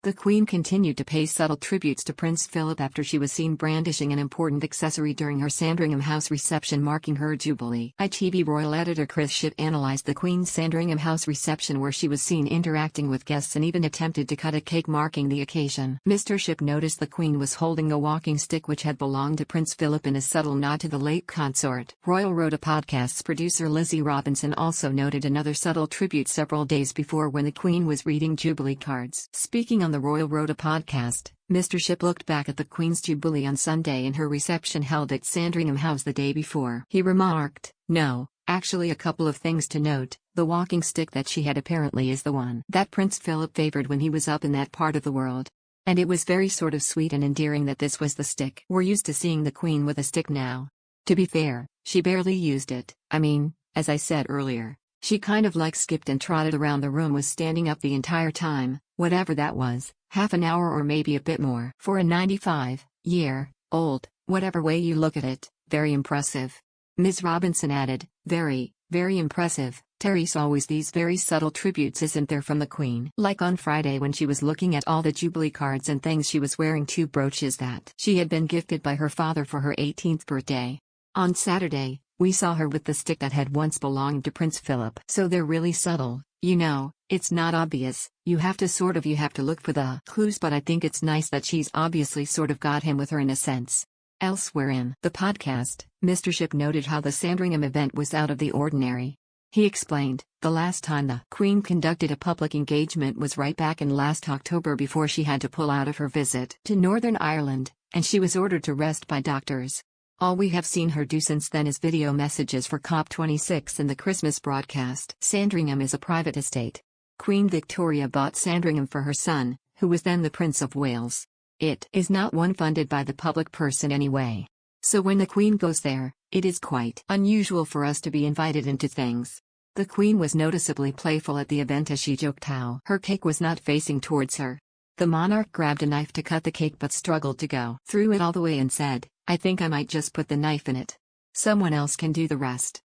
The Queen continued to pay subtle tributes to Prince Philip after she was seen brandishing an important accessory during her Sandringham House reception marking her Jubilee. ITV Royal editor Chris Shipp analysed the Queen's Sandringham House reception where she was seen interacting with guests and even attempted to cut a cake marking the occasion. Mr. Shipp noticed the Queen was holding a walking stick which had belonged to Prince Philip in a subtle nod to the late consort. Royal Rota podcast's producer Lizzie Robinson also noted another subtle tribute several days before when the Queen was reading Jubilee cards. Speaking on the Royal Rota podcast, Mr. Shipp looked back at the Queen's Jubilee on Sunday and her reception held at Sandringham House the day before. He remarked, "No, actually a couple of things to note. The walking stick that she had apparently is the one that Prince Philip favored when he was up in that part of the world. And it was very sort of sweet and endearing that this was the stick. We're used to seeing the Queen with a stick now. To be fair, she barely used it. I mean, as I said earlier, she kind of like skipped and trotted around the room, was standing up the entire time, whatever that was, half an hour or maybe a bit more. For a 95-year-old, whatever way you look at it, very impressive." Ms. Robinson added, very impressive. Terry's always these very subtle tributes, isn't there, from the Queen? Like on Friday when she was looking at all the Jubilee cards and things, she was wearing 2 brooches that she had been gifted by her father for her 18th birthday. On Saturday, we saw her with the stick that had once belonged to Prince Philip. So they're really subtle, you know, it's not obvious, you have to look for the clues, but I think it's nice that she's obviously sort of got him with her in a sense. Elsewhere in the podcast, Mr. Shipp noted how the Sandringham event was out of the ordinary. He explained, the last time the Queen conducted a public engagement was right back in last October before she had to pull out of her visit to Northern Ireland, and she was ordered to rest by doctors. All we have seen her do since then is video messages for COP26 and the Christmas broadcast. Sandringham is a private estate. Queen Victoria bought Sandringham for her son, who was then the Prince of Wales. It is not one funded by the public purse in any way. So when the Queen goes there, it is quite unusual for us to be invited into things. The Queen was noticeably playful at the event as she joked how her cake was not facing towards her. The monarch grabbed a knife to cut the cake but struggled to go through it all the way and said, "I think I might just put the knife in it. Someone else can do the rest."